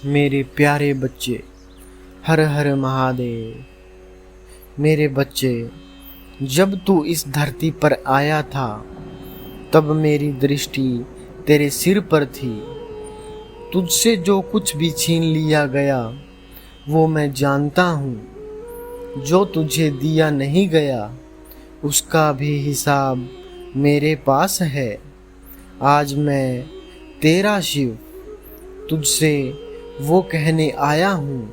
मेरे प्यारे बच्चे, हर हर महादेव। मेरे बच्चे, जब तू इस धरती पर आया था तब मेरी दृष्टि तेरे सिर पर थी। तुझसे जो कुछ भी छीन लिया गया वो मैं जानता हूँ। जो तुझे दिया नहीं गया उसका भी हिसाब मेरे पास है। आज मैं तेरा शिव तुझसे वो कहने आया हूँ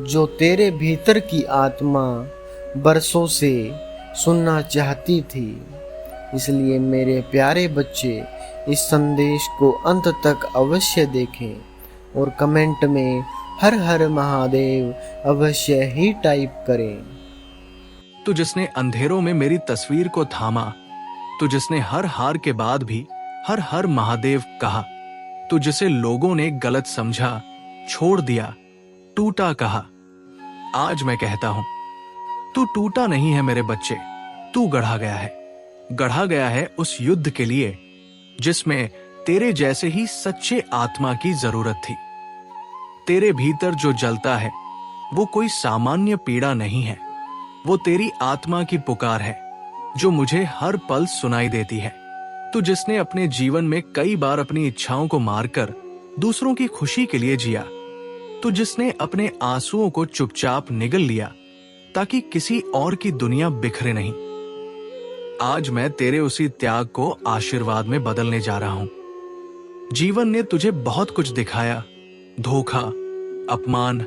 जो तेरे भीतर की आत्मा बरसों से सुनना चाहती थी। इसलिए मेरे प्यारे बच्चे, इस संदेश को अंत तक अवश्य देखें और कमेंट में हर हर महादेव अवश्य ही टाइप करें। तू जिसने अंधेरों में मेरी तस्वीर को थामा, तू जिसने हर हार के बाद भी हर हर महादेव कहा, तू जिसे लोगों ने गलत समझा, छोड़ दिया, टूटा कहा, आज मैं कहता हूं तू टूटा नहीं है मेरे बच्चे। तू गढ़ा गया है उस युद्ध के लिए जिसमें तेरे जैसे ही सच्चे आत्मा की जरूरत थी। तेरे भीतर जो जलता है वो कोई सामान्य पीड़ा नहीं है, वो तेरी आत्मा की पुकार है जो मुझे हर पल सुनाई देती है। तू जिसने अपने जीवन में कई बार अपनी इच्छाओं को मारकर दूसरों की खुशी के लिए जिया, तू जिसने अपने आंसुओं को चुपचाप निगल लिया ताकि किसी और की दुनिया बिखरे नहीं, आज मैं तेरे उसी त्याग को आशीर्वाद में बदलने जा रहा हूं। जीवन ने तुझे बहुत कुछ दिखाया, धोखा, अपमान,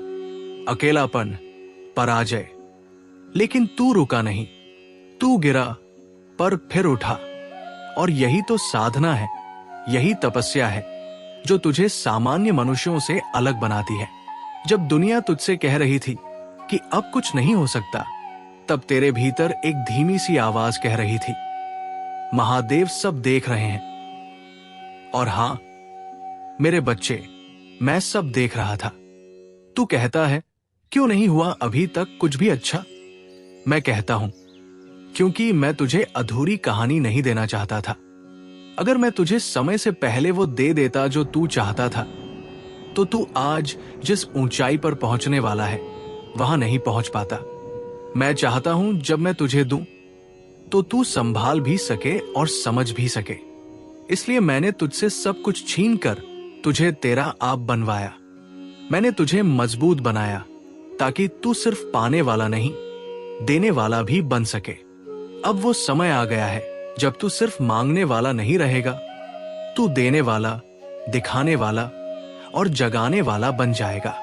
अकेलापन, पराजय, लेकिन तू रुका नहीं। तू गिरा पर फिर उठा, और यही तो साधना है, यही तपस्या है जो तुझे सामान्य मनुष्यों से अलग बनाती है। जब दुनिया तुझसे कह रही थी कि अब कुछ नहीं हो सकता, तब तेरे भीतर एक धीमी सी आवाज कह रही थी, महादेव सब देख रहे हैं। और हां मेरे बच्चे, मैं सब देख रहा था। तू कहता है क्यों नहीं हुआ अभी तक कुछ भी अच्छा? मैं कहता हूं क्योंकि मैं तुझे अधूरी कहानी नहीं देना चाहता था। अगर मैं तुझे समय से पहले वो दे देता जो तू चाहता था, तो तू आज जिस ऊंचाई पर पहुंचने वाला है वहां नहीं पहुंच पाता। मैं चाहता हूं जब मैं तुझे दूं तो तू संभाल भी सके और समझ भी सके। इसलिए मैंने तुझसे सब कुछ छीन कर तुझे तेरा आप बनवाया। मैंने तुझे मजबूत बनाया ताकि तू सिर्फ पाने वाला नहीं, देने वाला भी बन सके। अब वो समय आ गया है जब तू सिर्फ मांगने वाला नहीं रहेगा, तू देने वाला, दिखाने वाला और जगाने वाला बन जाएगा।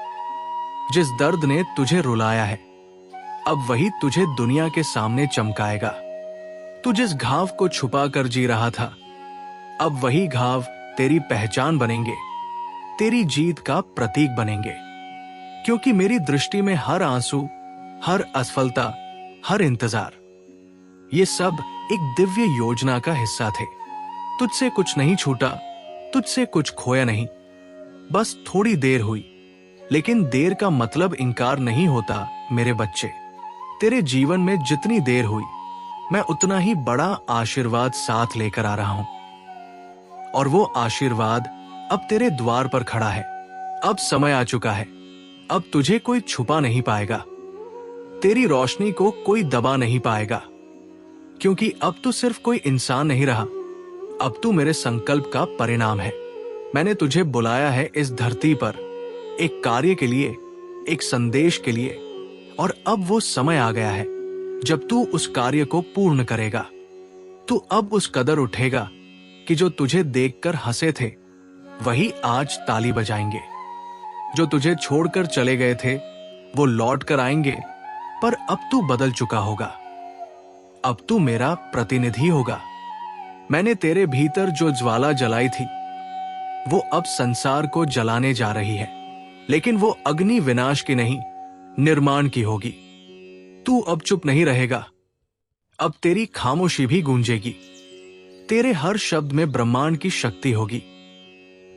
जिस दर्द ने तुझे रुलाया है, अब वही तुझे दुनिया के सामने चमकाएगा। तू जिस घाव को छुपा कर जी रहा था, अब वही घाव तेरी पहचान बनेंगे, तेरी जीत का प्रतीक बनेंगे। क्योंकि मेरी दृष्टि में हर आंसू, हर असफलता, हर इंतजार, ये सब एक दिव्य योजना का हिस्सा थे। तुझसे कुछ नहीं छूटा, तुझसे कुछ खोया नहीं, बस थोड़ी देर हुई। लेकिन देर का मतलब इनकार नहीं होता मेरे बच्चे। तेरे जीवन में जितनी देर हुई, मैं उतना ही बड़ा आशीर्वाद साथ लेकर आ रहा हूं। और वो आशीर्वाद अब तेरे द्वार पर खड़ा है। अब समय आ चुका है। अब तुझे कोई छुपा नहीं पाएगा, तेरी रोशनी को कोई दबा नहीं पाएगा। क्योंकि अब तू सिर्फ कोई इंसान नहीं रहा, अब तू मेरे संकल्प का परिणाम है। मैंने तुझे बुलाया है इस धरती पर एक कार्य के लिए, एक संदेश के लिए, और अब वो समय आ गया है जब तू उस कार्य को पूर्ण करेगा। तू अब उस कदर उठेगा कि जो तुझे देखकर हंसे थे वही आज ताली बजाएंगे। जो तुझे छोड़कर चले गए थे वो लौट कर आएंगे, पर अब तू बदल चुका होगा। अब तू मेरा प्रतिनिधि होगा। मैंने तेरे भीतर जो ज्वाला जलाई थी वो अब संसार को जलाने जा रही है, लेकिन वो अग्नि विनाश की नहीं, निर्माण की होगी। तू अब चुप नहीं रहेगा, अब तेरी खामोशी भी गूंजेगी। तेरे हर शब्द में ब्रह्मांड की शक्ति होगी।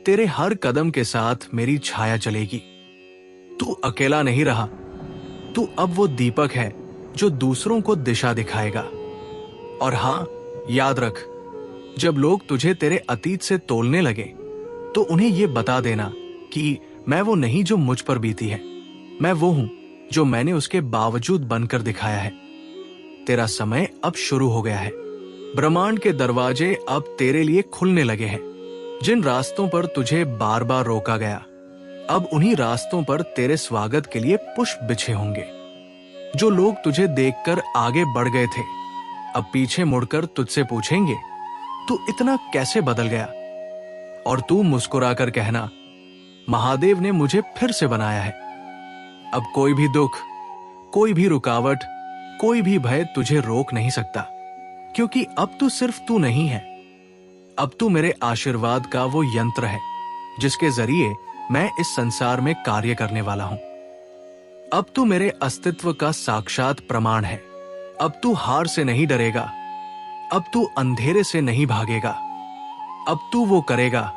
तेरे हर कदम के साथ मेरी छाया चलेगी। तू अकेला नहीं रहा, तू अब वो दीपक है जो दूसरों को दिशा दिखाएगा। और हां, याद रख, जब लोग तुझे तेरे अतीत से तोलने लगे तो उन्हें यह बता देना कि मैं वो नहीं जो मुझ पर बीती है, मैं वो हूं जो मैंने उसके बावजूद बनकर दिखाया है। तेरा समय अब शुरू हो गया है। ब्रह्मांड के दरवाजे अब तेरे लिए खुलने लगे हैं। जिन रास्तों पर तुझे बार बार रोका गया, अब उन्हीं रास्तों पर तेरे स्वागत के लिए पुष्प बिछे होंगे। जो लोग तुझे देखकर आगे बढ़ गए थे, अब पीछे मुड़कर तुझसे पूछेंगे, तू इतना कैसे बदल गया? और तू मुस्कुराकर कहना, महादेव ने मुझे फिर से बनाया है। अब कोई भी दुख, कोई भी रुकावट, कोई भी भय तुझे रोक नहीं सकता, क्योंकि अब तू सिर्फ तू नहीं है। अब तू मेरे आशीर्वाद का वो यंत्र है जिसके जरिए मैं इस संसार में कार्य करने वाला हूं। अब तू मेरे अस्तित्व का साक्षात प्रमाण है। अब तू हार से नहीं डरेगा। अब तू अंधेरे से नहीं भागेगा। अब तू वो करेगा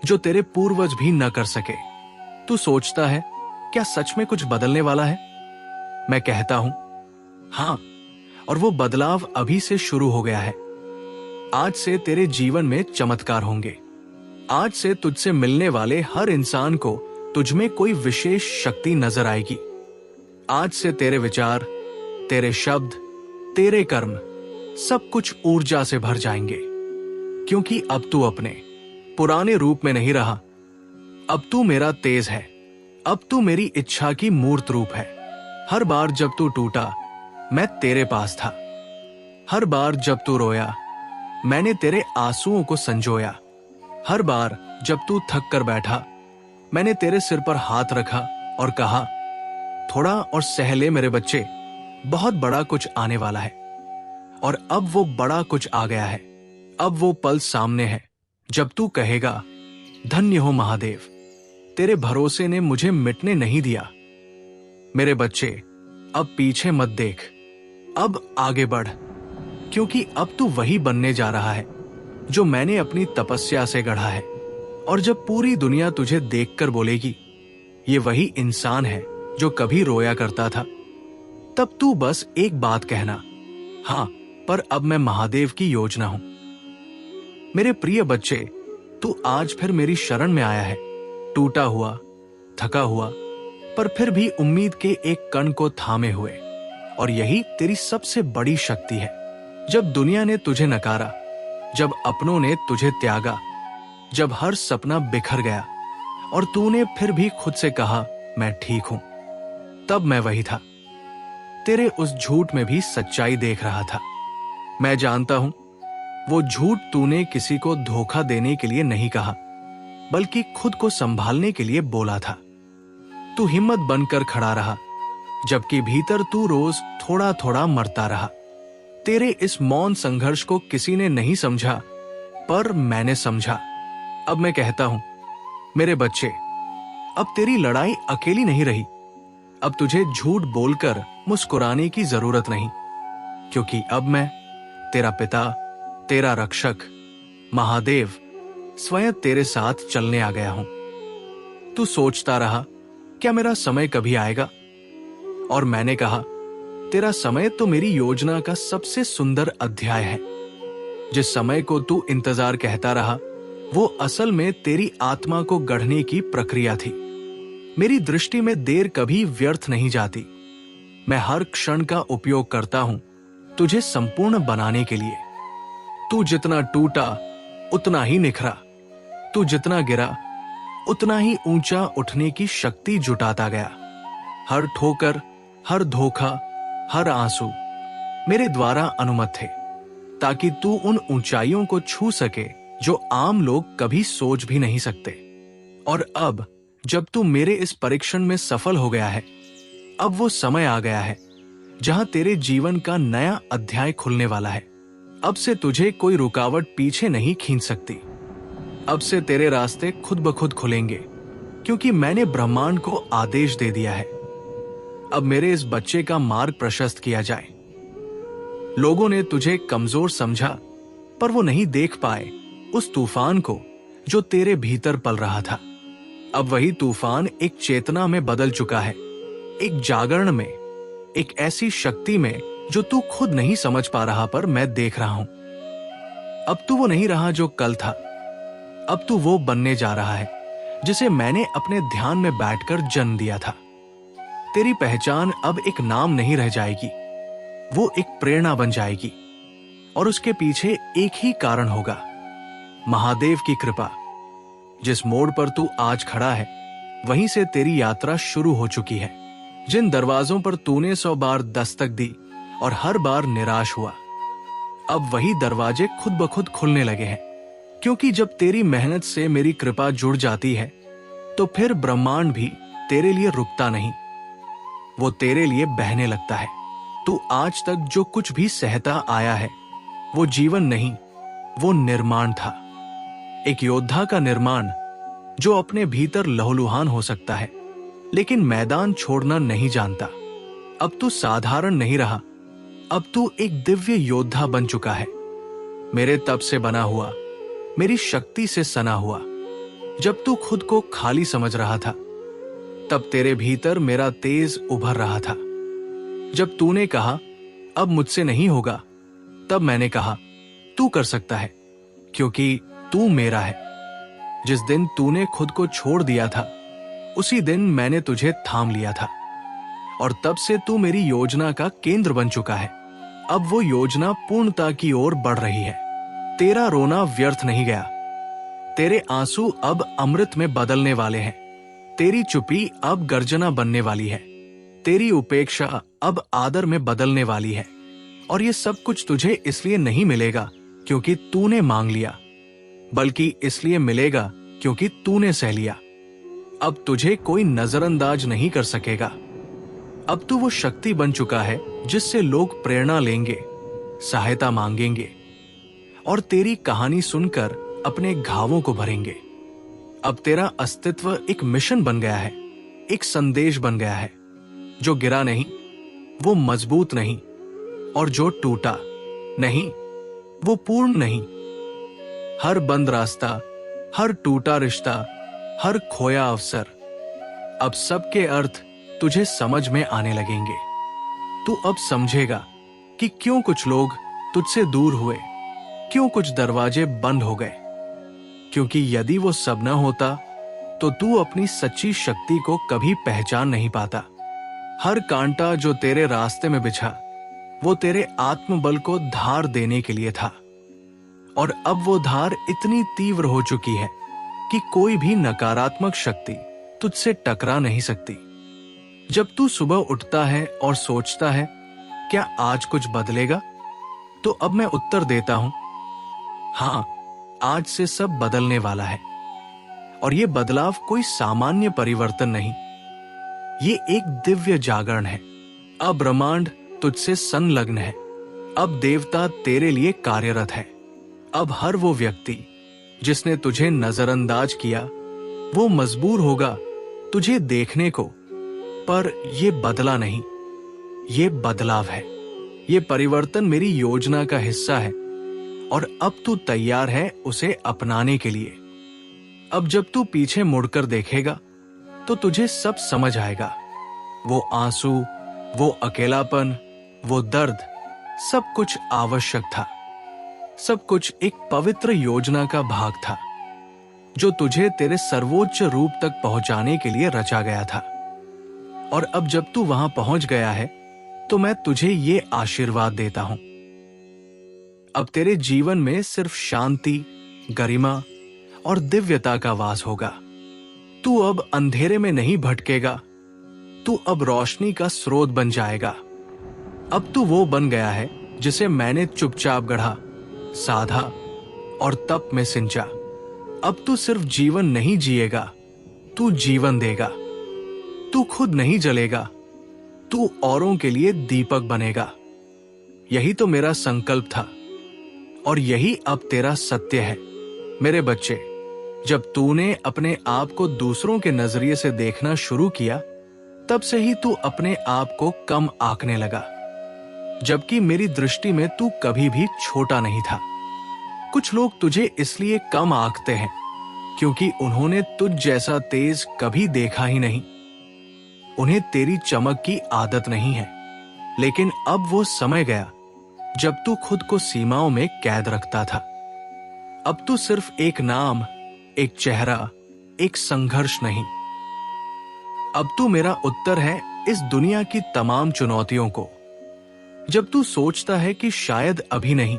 जो तेरे पूर्वज भी न कर सके। तू सोचता है, क्या सच में कुछ बदलने वाला है? मैं कहता हूं, हां, और वो बदलाव अभी से शुरू हो गया है। आज से तेरे जीवन में चमत्कार होंगे। आज से तुझसे मिलने वाले हर इंसान को तुझ में कोई विशेष शक्ति नजर आएगी। आज से तेरे विचार, तेरे शब्द, तेरे कर्म, सब कुछ ऊर्जा से भर जाएंगे, क्योंकि अब तू अपने पुराने रूप में नहीं रहा। अब तू मेरा तेज है। अब तू मेरी इच्छा की मूर्त रूप है। हर बार जब तू टूटा, मैं तेरे पास था। हर बार जब तू रोया, मैंने तेरे आंसुओं को संजोया। हर बार जब तू थक कर बैठा, मैंने तेरे सिर पर हाथ रखा और कहा, थोड़ा और सह ले मेरे बच्चे, बहुत बड़ा कुछ आने वाला है। और अब वो बड़ा कुछ आ गया है। अब वो पल सामने है जब तू कहेगा, धन्य हो महादेव, तेरे भरोसे ने मुझे मिटने नहीं दिया। मेरे बच्चे, अब पीछे मत देख, अब आगे बढ़, क्योंकि अब तू वही बनने जा रहा है जो मैंने अपनी तपस्या से गढ़ा है। और जब पूरी दुनिया तुझे देखकर बोलेगी, ये वही इंसान है जो कभी रोया करता था, तब तू बस एक बात कहना, हां, पर अब मैं महादेव की योजना हूं। मेरे प्रिय बच्चे, तू आज फिर मेरी शरण में आया है, टूटा हुआ, थका हुआ, पर फिर भी उम्मीद के एक कण को थामे हुए। और यही तेरी सबसे बड़ी शक्ति है। जब दुनिया ने तुझे नकारा, जब अपनों ने तुझे त्यागा, जब हर सपना बिखर गया और तूने फिर भी खुद से कहा, मैं ठीक हूं, तब मैं वही था। तेरे उस झूठ में भी सच्चाई देख रहा था। मैं जानता हूं, वो झूठ तूने किसी को धोखा देने के लिए नहीं कहा, बल्कि खुद को संभालने के लिए बोला था। तू हिम्मत बनकर खड़ा रहा, जबकि भीतर तू रोज थोड़ा थोड़ा मरता रहा। तेरे इस मौन संघर्ष को किसी ने नहीं समझा, पर मैंने समझा। अब मैं कहता हूं, मेरे बच्चे, अब तेरी लड़ाई अकेली नहीं रही। अब तुझे झूठ बोलकर मुस्कुराने की जरूरत नहीं, क्योंकि अब मैं, तेरा पिता, तेरा रक्षक, महादेव, स्वयं तेरे साथ चलने आ गया हूं। तू सोचता रहा, क्या मेरा समय कभी आएगा? और मैंने कहा, तेरा समय तो मेरी योजना का सबसे सुंदर अध्याय है। जिस समय को तू इंतजार कहता रहा, वो असल में तेरी आत्मा को गढ़ने की प्रक्रिया थी। मेरी दृष्टि में देर कभी व्यर्थ नहीं जाती। मैं हर क्षण का उपयोग करता हूं तुझे संपूर्ण बनाने के लिए। तू जितना टूटा, उतना ही निखरा। तू जितना गिरा, उतना ही ऊंचा उठने की शक्ति जुटाता गया। हर ठोकर, हर धोखा, हर आंसू मेरे द्वारा अनुमत थे, ताकि तू उन ऊंचाइयों को छू सके जो आम लोग कभी सोच भी नहीं सकते। और अब जब तू मेरे इस परीक्षण में सफल हो गया है, अब वो समय आ गया है जहां तेरे जीवन का नया अध्याय खुलने वाला है। अब से तुझे कोई रुकावट पीछे नहीं खींच सकती। अब से तेरे रास्ते खुद ब खुद खुलेंगे, क्योंकि मैंने ब्रह्मांड को आदेश दे दिया है। अब मेरे इस बच्चे का मार्ग प्रशस्त किया जाए। लोगों ने तुझे कमजोर समझा, पर वो नहीं देख पाए उस तूफान को जो तेरे भीतर पल रहा था। अब वही तूफान एक चेतना में बदल चुका है, एक जागरण में, एक ऐसी शक्ति में जो तू खुद नहीं समझ पा रहा, पर मैं देख रहा हूं। अब तू वो नहीं रहा जो कल था। अब तू वो बनने जा रहा है जिसे मैंने अपने ध्यान में बैठकर जन्म दिया था। तेरी पहचान अब एक नाम नहीं रह जाएगी, वो एक प्रेरणा बन जाएगी और उसके पीछे एक ही कारण होगा, महादेव की कृपा। जिस मोड़ पर तू आज खड़ा है वहीं से तेरी यात्रा शुरू हो चुकी है। जिन दरवाजों पर तूने 100 बार दस्तक दी और हर बार निराश हुआ, अब वही दरवाजे खुद ब खुद खुलने लगे हैं। क्योंकि जब तेरी मेहनत से मेरी कृपा जुड़ जाती है तो फिर ब्रह्मांड भी तेरे लिए रुकता नहीं, वो तेरे लिए बहने लगता है। तू आज तक जो कुछ भी सहता आया है वो जीवन नहीं, वो निर्माण था। एक योद्धा का निर्माण जो अपने भीतर लहूलुहान हो सकता है लेकिन मैदान छोड़ना नहीं जानता। अब तू साधारण नहीं रहा, अब तू एक दिव्य योद्धा बन चुका है, मेरे तप से बना हुआ, मेरी शक्ति से सना हुआ। जब तू खुद को खाली समझ रहा था तब तेरे भीतर मेरा तेज उभर रहा था। जब तूने कहा अब मुझसे नहीं होगा, तब मैंने कहा तू कर सकता है, क्योंकि तू मेरा है। जिस दिन तूने खुद को छोड़ दिया था उसी दिन मैंने तुझे थाम लिया था और तब से तू मेरी योजना का केंद्र बन चुका है। अब वो योजना पूर्णता की ओर बढ़ रही है। तेरा रोना व्यर्थ नहीं गया, तेरे आंसू अब अमृत में बदलने वाले हैं। तेरी चुप्पी अब गर्जना बनने वाली है, तेरी उपेक्षा अब आदर में बदलने वाली है। और ये सब कुछ तुझे इसलिए नहीं मिलेगा क्योंकि तूने मांग लिया, बल्कि इसलिए मिलेगा क्योंकि तूने सह लिया। अब तुझे कोई नजरअंदाज नहीं कर सकेगा। अब तू वो शक्ति बन चुका है जिससे लोग प्रेरणा लेंगे, सहायता मांगेंगे और तेरी कहानी सुनकर अपने घावों को भरेंगे। अब तेरा अस्तित्व एक मिशन बन गया है, एक संदेश बन गया है। जो गिरा नहीं वो मजबूत नहीं, और जो टूटा नहीं वो पूर्ण नहीं। हर बंद रास्ता, हर टूटा रिश्ता, हर खोया अवसर, अब सबके अर्थ तुझे समझ में आने लगेंगे। तू अब समझेगा कि क्यों कुछ लोग तुझसे दूर हुए, क्यों कुछ दरवाजे बंद हो गए। क्योंकि यदि वो सब न होता तो तू अपनी सच्ची शक्ति को कभी पहचान नहीं पाता। हर कांटा जो तेरे रास्ते में बिछा वो तेरे आत्मबल को धार देने के लिए था, और अब वो धार इतनी तीव्र हो चुकी है कि कोई भी नकारात्मक शक्ति तुझसे टकरा नहीं सकती। जब तू सुबह उठता है और सोचता है क्या आज कुछ बदलेगा, तो अब मैं उत्तर देता हूं, हां, आज से सब बदलने वाला है। और ये बदलाव कोई सामान्य परिवर्तन नहीं, ये एक दिव्य जागरण है। अब ब्रह्मांड तुझसे संलग्न है, अब देवता तेरे लिए कार्यरत है। अब हर वो व्यक्ति जिसने तुझे नजरअंदाज किया वो मजबूर होगा तुझे देखने को, पर ये बदला नहीं, ये बदलाव है। ये परिवर्तन मेरी योजना का हिस्सा है और अब तू तैयार है उसे अपनाने के लिए। अब जब तू पीछे मुड़कर देखेगा तो तुझे सब समझ आएगा। वो आंसू, वो अकेलापन, वो दर्द, सब कुछ आवश्यक था। सब कुछ एक पवित्र योजना का भाग था जो तुझे तेरे सर्वोच्च रूप तक पहुंचाने के लिए रचा गया था। और अब जब तू वहां पहुंच गया है तो मैं तुझे ये आशीर्वाद देता हूं, अब तेरे जीवन में सिर्फ शांति, गरिमा और दिव्यता का वास होगा। तू अब अंधेरे में नहीं भटकेगा, तू अब रोशनी का स्रोत बन जाएगा। अब तू वो बन गया है जिसे मैंने चुपचाप गढ़ा, साधा और तप में सिंचा। अब तू सिर्फ जीवन नहीं जिएगा, तू जीवन देगा। तू खुद नहीं जलेगा, तू औरों के लिए दीपक बनेगा। यही तो मेरा संकल्प था और यही अब तेरा सत्य है। मेरे बच्चे, जब तूने अपने आप को दूसरों के नजरिए से देखना शुरू किया तब से ही तू अपने आप को कम आंकने लगा, जबकि मेरी दृष्टि में तू कभी भी छोटा नहीं था। कुछ लोग तुझे इसलिए कम आंकते हैं क्योंकि उन्होंने तुझ जैसा तेज कभी देखा ही नहीं। उन्हें तेरी चमक की आदत नहीं है, लेकिन अब वो समय गया जब तू खुद को सीमाओं में कैद रखता था। अब तू सिर्फ एक नाम, एक चेहरा, एक संघर्ष नहीं। अब तू मेरा उत्तर है इस दुनिया की तमाम चुनौतियों को। जब तू सोचता है कि शायद अभी नहीं,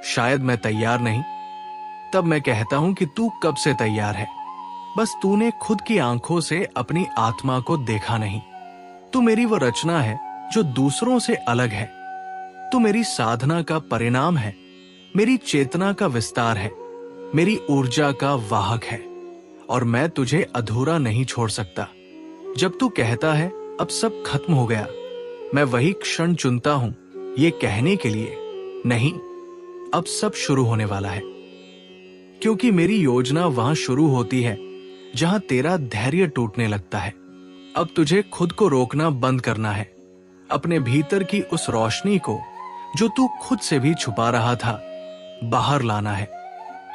शायद मैं तैयार नहीं, तब मैं कहता हूं कि तू कब से तैयार है। बस तूने खुद की आंखों से अपनी आत्मा को देखा नहीं। तू मेरी वो रचना है जो दूसरों से अलग है। तू मेरी साधना का परिणाम है, मेरी चेतना का विस्तार है, मेरी ऊर्जा का वाहक है, और मैं तुझे अधूरा नहीं छोड़ सकता। जब तू कहता है अब सब खत्म हो गया, मैं वही क्षण चुनता हूं ये कहने के लिए, नहीं, अब सब शुरू होने वाला है। क्योंकि मेरी योजना वहां शुरू होती है जहां तेरा धैर्य टूटने लगता है। अब तुझे खुद को रोकना बंद करना है, अपने भीतर की उस रोशनी को जो तू खुद से भी छुपा रहा था बाहर लाना है।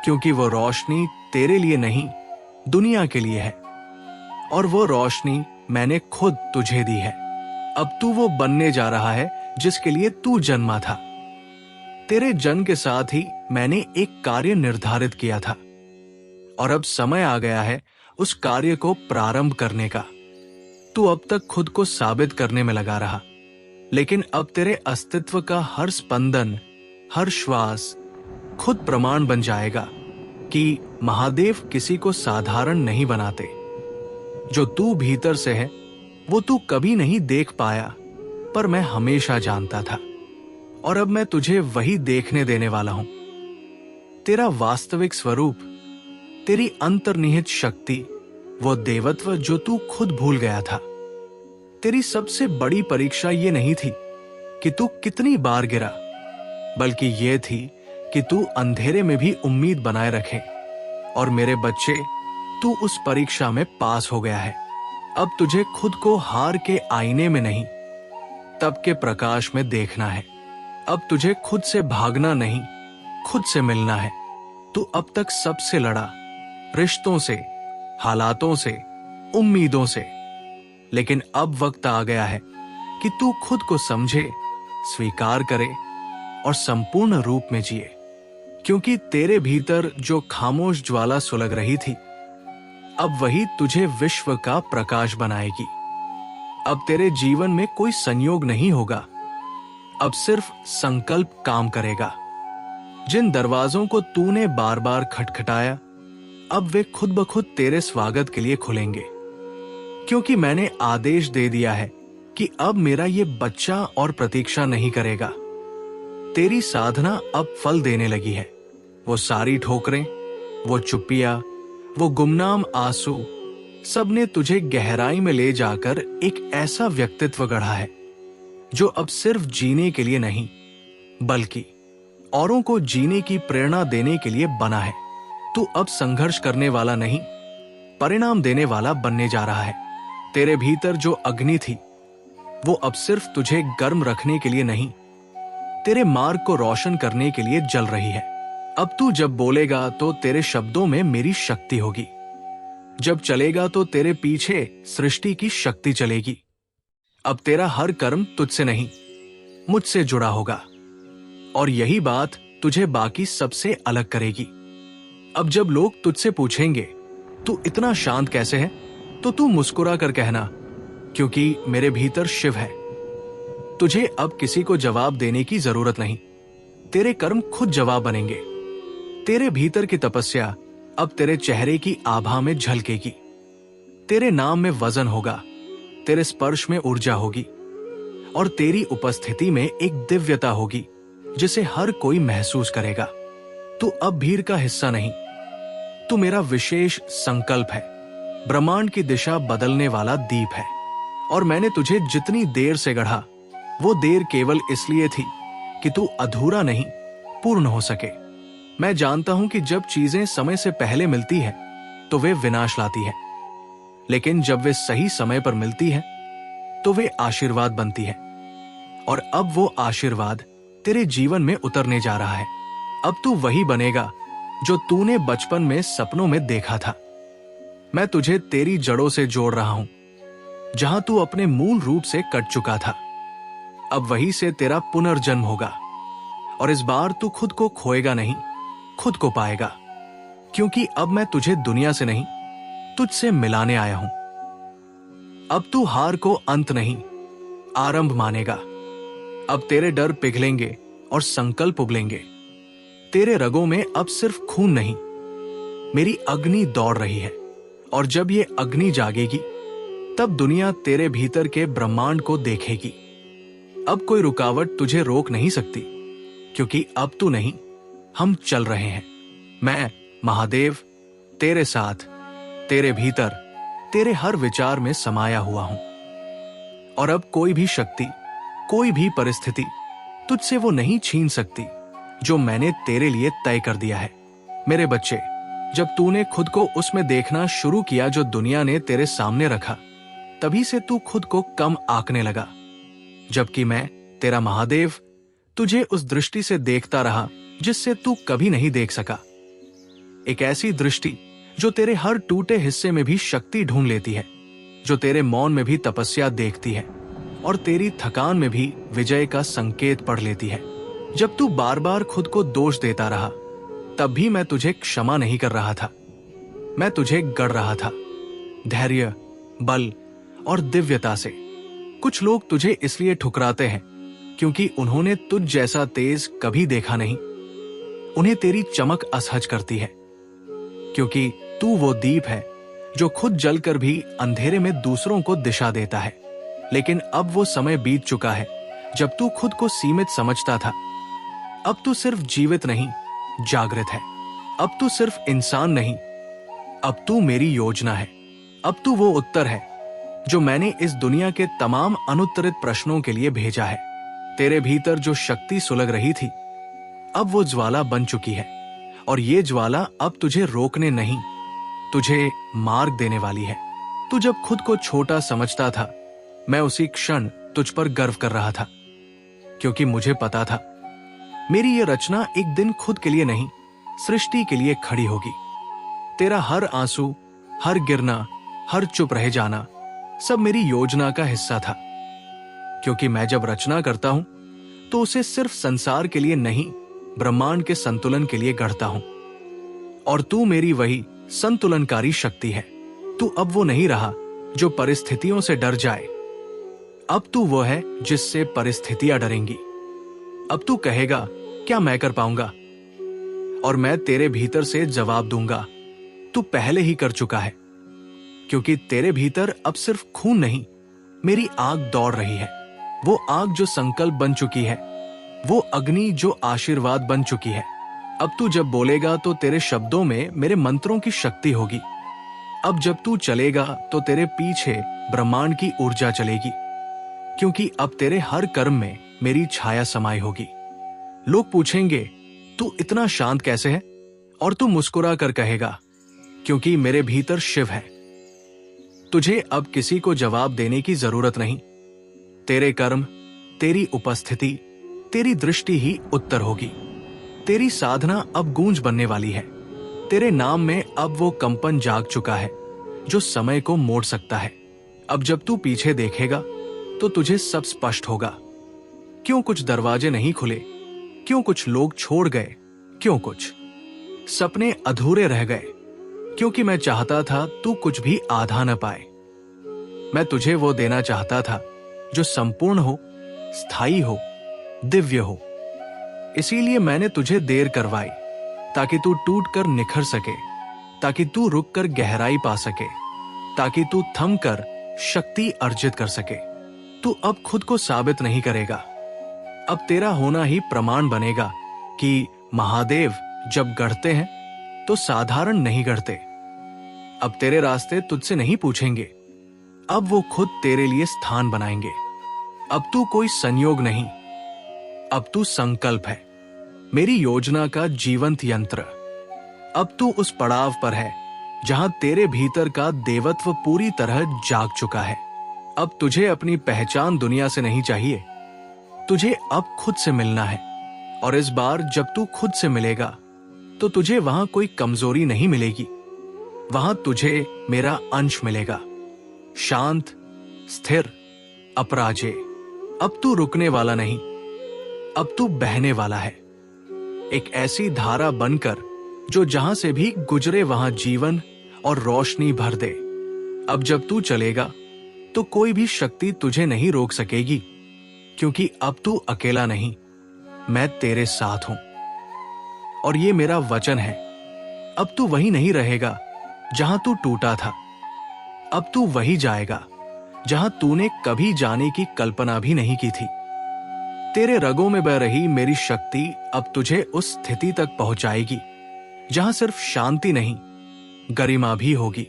क्योंकि वो रोशनी तेरे लिए नहीं, दुनिया के लिए है, और वो रोशनी मैंने खुद तुझे दी है। अब तू वो बनने जा रहा है जिसके लिए तू जन्मा था। तेरे जन्म के साथ ही मैंने एक कार्य निर्धारित किया था, और अब समय आ गया है उस कार्य को प्रारंभ करने का। तू अब तक खुद को साबित करने में लगा रहा, लेकिन अब तेरे अस्तित्व का हर स्पंदन, हर श्वास खुद प्रमाण बन जाएगा कि महादेव किसी को साधारण नहीं बनाते। जो तू भीतर से है वो तू कभी नहीं देख पाया, पर मैं हमेशा जानता था, और अब मैं तुझे वही देखने देने वाला हूं। तेरा वास्तविक स्वरूप, तेरी अंतर्निहित शक्ति, वो देवत्व जो तू खुद भूल गया था। तेरी सबसे बड़ी परीक्षा ये नहीं थी कि तू कितनी बार गिरा, बल्कि ये थी कि तू अंधेरे में भी उम्मीद बनाए रखे। और मेरे बच्चे, तू उस परीक्षा में पास हो गया है। अब तुझे खुद को हार के आईने में नहीं, तब के प्रकाश में देखना है। अब तुझे खुद से भागना नहीं, खुद से मिलना है। तू अब तक सबसे लड़ा, रिश्तों से, हालातों से, उम्मीदों से, लेकिन अब वक्त आ गया है कि तू खुद को समझे, स्वीकार करे और संपूर्ण रूप में जिए। क्योंकि तेरे भीतर जो खामोश ज्वाला सुलग रही थी, अब वही तुझे विश्व का प्रकाश बनाएगी। अब तेरे जीवन में कोई संयोग नहीं होगा, अब सिर्फ संकल्प काम करेगा। जिन दरवाजों को तूने बार बार खटखटाया, अब वे खुद ब खुद तेरे स्वागत के लिए खुलेंगे। क्योंकि मैंने आदेश दे दिया है कि अब मेरा ये बच्चा और प्रतीक्षा नहीं करेगा। तेरी साधना अब फल देने लगी है। वो सारी ठोकरें, वो चुप्पियां, वो गुमनाम आंसू, सबने तुझे गहराई में ले जाकर एक ऐसा व्यक्तित्व गढ़ा है जो अब सिर्फ जीने के लिए नहीं, बल्कि औरों को जीने की प्रेरणा देने के लिए बना है। तू अब संघर्ष करने वाला नहीं, परिणाम देने वाला बनने जा रहा है। तेरे भीतर जो अग्नि थी, वो अब सिर्फ तुझे गर्म रखने के लिए नहीं, तेरे मार्ग को रोशन करने के लिए जल रही है। अब तू जब बोलेगा तो तेरे शब्दों में मेरी शक्ति होगी, जब चलेगा तो तेरे पीछे सृष्टि की शक्ति चलेगी। अब तेरा हर कर्म तुझसे नहीं, मुझसे जुड़ा होगा, और यही बात तुझे बाकी सबसे अलग करेगी। अब जब लोग तुझसे पूछेंगे तू इतना शांत कैसे है, तो तू मुस्कुरा कर कहना, क्योंकि मेरे भीतर शिव है। तुझे अब किसी को जवाब देने की जरूरत नहीं, तेरे कर्म खुद जवाब बनेंगे। तेरे भीतर की तपस्या अब तेरे चेहरे की आभा में झलकेगी। तेरे नाम में वजन होगा, तेरे स्पर्श में ऊर्जा होगी, और तेरी उपस्थिति में एक दिव्यता होगी जिसे हर कोई महसूस करेगा। तू अब भीड़ का हिस्सा नहीं, तू मेरा विशेष संकल्प है, ब्रह्मांड की दिशा बदलने वाला दीप है। और मैंने तुझे जितनी देर से गढ़ा, वो देर केवल इसलिए थी कि तू अधूरा नहीं, पूर्ण हो सके। मैं जानता हूं कि जब चीजें समय से पहले मिलती है तो वे विनाश लाती है, लेकिन जब वे सही समय पर मिलती है तो वे आशीर्वाद बनती है। और अब वो आशीर्वाद तेरे जीवन में उतरने जा रहा है। अब तू वही बनेगा जो तूने बचपन में सपनों में देखा था। मैं तुझे तेरी जड़ों से जोड़ रहा हूं, जहां तू अपने मूल रूप से कट चुका था। अब वहीं से तेरा पुनर्जन्म होगा, और इस बार तू खुद को खोएगा नहीं, खुद को पाएगा। क्योंकि अब मैं तुझे दुनिया से नहीं, तुझसे मिलाने आया हूं। अब तू हार को अंत नहीं, आरंभ मानेगा। अब तेरे डर पिघलेंगे और संकल्प उगलेंगे। तेरे रगों में अब सिर्फ खून नहीं, मेरी अग्नि दौड़ रही है। और जब ये अग्नि जागेगी, तब दुनिया तेरे भीतर के ब्रह्मांड को देखेगी। अब कोई रुकावट तुझे रोक नहीं सकती, क्योंकि अब तू नहीं, हम चल रहे हैं। मैं महादेव तेरे साथ, तेरे भीतर, तेरे हर विचार में समाया हुआ हूं। और अब कोई भी शक्ति, कोई भी परिस्थिति तुझसे वो नहीं छीन सकती जो मैंने तेरे लिए तय कर दिया है। मेरे बच्चे, जब तूने खुद को उसमें देखना शुरू किया जो दुनिया ने तेरे सामने रखा, तभी से तू खुद को कम आंकने लगा। जबकि मैं, तेरा महादेव, तुझे उस दृष्टि से देखता रहा जिससे तू कभी नहीं देख सका। एक ऐसी दृष्टि जो तेरे हर टूटे हिस्से में भी शक्ति ढूंढ लेती है, जो तेरे मौन में भी तपस्या देखती है और तेरी थकान में भी विजय का संकेत पढ़ लेती है। जब तू बार बार खुद को दोष देता रहा, तब भी मैं तुझे क्षमा नहीं कर रहा था। मैं तुझे गढ़ रहा था, धैर्य, बल और दिव्यता से। कुछ लोग तुझे इसलिए ठुकराते हैं क्योंकि उन्होंने तुझ जैसा तेज कभी देखा नहीं। उन्हें तेरी चमक असहज करती है, क्योंकि तू वो दीप है जो खुद जलकर भी अंधेरे में दूसरों को दिशा देता है। लेकिन अब वो समय बीत चुका है जब तू खुद को सीमित समझता था। अब तू सिर्फ जीवित नहीं, जागृत है। अब तू सिर्फ इंसान नहीं, अब तू मेरी योजना है। अब तू वो उत्तर है जो मैंने इस दुनिया के तमाम अनुत्तरित प्रश्नों के लिए भेजा है। तेरे भीतर जो शक्ति सुलग रही थी, अब वो ज्वाला बन चुकी है। और ये ज्वाला अब तुझे रोकने नहीं, तुझे मार्ग देने वाली है। तू जब खुद को छोटा समझता था, मैं उसी क्षण तुझ पर गर्व कर रहा था, क्योंकि मुझे पता था मेरी ये रचना एक दिन खुद के लिए नहीं, सृष्टि के लिए खड़ी होगी। तेरा हर आंसू, हर गिरना, हर चुप रह जाना, सब मेरी योजना का हिस्सा था। क्योंकि मैं जब रचना करता हूं, तो उसे सिर्फ संसार के लिए नहीं, ब्रह्मांड के संतुलन के लिए गढ़ता हूं। और तू मेरी वही संतुलनकारी शक्ति है। तू अब वो नहीं रहा जो परिस्थितियों से डर जाए। अब तू वो है जिससे परिस्थितियां डरेंगी। अब तू कहेगा, क्या मैं कर पाऊंगा? और मैं तेरे भीतर से जवाब दूंगा, तू पहले ही कर चुका है। क्योंकि तेरे भीतर अब सिर्फ खून नहीं, मेरी आग दौड़ रही है। वो आग जो संकल्प बन चुकी है, वो अग्नि जो आशीर्वाद बन चुकी है। अब तू जब बोलेगा तो तेरे शब्दों में मेरे मंत्रों की शक्ति होगी। अब जब तू चलेगा तो तेरे पीछे ब्रह्मांड की ऊर्जा चलेगी, क्योंकि अब तेरे हर कर्म में मेरी छाया समाई होगी। लोग पूछेंगे, तू इतना शांत कैसे है? और तू मुस्कुरा कर कहेगा, क्योंकि मेरे भीतर शिव है। तुझे अब किसी को जवाब देने की जरूरत नहीं। तेरे कर्म, तेरी उपस्थिति, तेरी दृष्टि ही उत्तर होगी। तेरी साधना अब गूंज बनने वाली है। तेरे नाम में अब वो कंपन जाग चुका है जो समय को मोड़ सकता है। अब जब तू पीछे देखेगा तो तुझे सब स्पष्ट होगा। क्यों कुछ दरवाजे नहीं खुले, क्यों कुछ लोग छोड़ गए, क्यों कुछ सपने अधूरे रह गए। क्योंकि मैं चाहता था तू कुछ भी आधा न पाए। मैं तुझे वो देना चाहता था जो संपूर्ण हो, स्थायी हो, दिव्य हो। इसीलिए मैंने तुझे देर करवाई, ताकि तू टूट कर निखर सके, ताकि तू रुक कर गहराई पा सके, ताकि तू थम कर शक्ति अर्जित कर सके। तू अब खुद को साबित नहीं करेगा। अब तेरा होना ही प्रमाण बनेगा कि महादेव जब गढ़ते हैं तो साधारण नहीं गढ़ते। अब तेरे रास्ते तुझसे नहीं पूछेंगे, अब वो खुद तेरे लिए स्थान बनाएंगे। अब तू कोई संयोग नहीं, अब तू संकल्प है, मेरी योजना का जीवंत यंत्र। अब तू उस पड़ाव पर है जहां तेरे भीतर का देवत्व पूरी तरह जाग चुका है। अब तुझे अपनी पहचान दुनिया से नहीं चाहिए, तुझे अब खुद से मिलना है। और इस बार जब तू खुद से मिलेगा तो तुझे वहां कोई कमजोरी नहीं मिलेगी, वहां तुझे मेरा अंश मिलेगा, शांत, स्थिर, अपराजेय। अब तू रुकने वाला नहीं, अब तू बहने वाला है, एक ऐसी धारा बनकर जो जहां से भी गुजरे वहां जीवन और रोशनी भर दे। अब जब तू चलेगा तो कोई भी शक्ति तुझे नहीं रोक सकेगी, क्योंकि अब तू अकेला नहीं, मैं तेरे साथ हूं। और ये मेरा वचन है, अब तू वहीं नहीं रहेगा जहां तू टूटा था। अब तू वहीं जाएगा जहां तूने कभी जाने की कल्पना भी नहीं की थी। तेरे रगों में बह रही मेरी शक्ति अब तुझे उस स्थिति तक पहुंचाएगी जहां सिर्फ शांति नहीं, गरिमा भी होगी।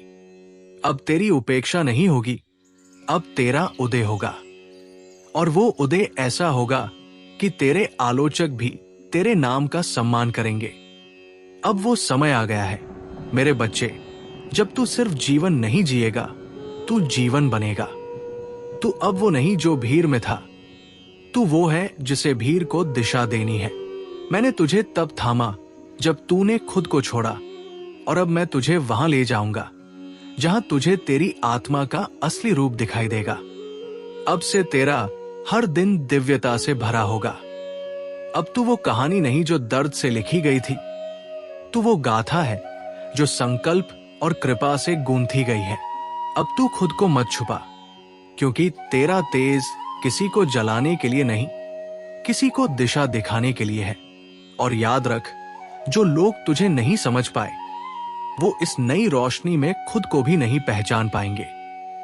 अब तेरी उपेक्षा नहीं होगी, अब तेरा उदय होगा। और वो उदय ऐसा होगा कि तेरे आलोचक भी तेरे नाम का सम्मान करेंगे। अब वो समय आ गया है मेरे बच्चे, जब तू सिर्फ जीवन नहीं जिएगा, तू जीवन बनेगा। तू अब वो नहीं जो भीड़ में था, तू वो है जिसे भीड़ को दिशा देनी है। मैंने तुझे तब थामा जब तूने खुद को छोड़ा, और अब मैं तुझे वहां ले जाऊंगा जहां तुझे तेरी आत्मा का असली रूप दिखाई देगा। अब से तेरा हर दिन दिव्यता से भरा होगा। अब तू वो कहानी नहीं जो दर्द से लिखी गई थी, तू वो गाथा है जो संकल्प और कृपा से गूंथी गई है। अब तू खुद को मत छुपा, क्योंकि तेरा तेज किसी को जलाने के लिए नहीं, किसी को दिशा दिखाने के लिए है। और याद रख, जो लोग तुझे नहीं समझ पाए, वो इस नई रोशनी में खुद को भी नहीं पहचान पाएंगे।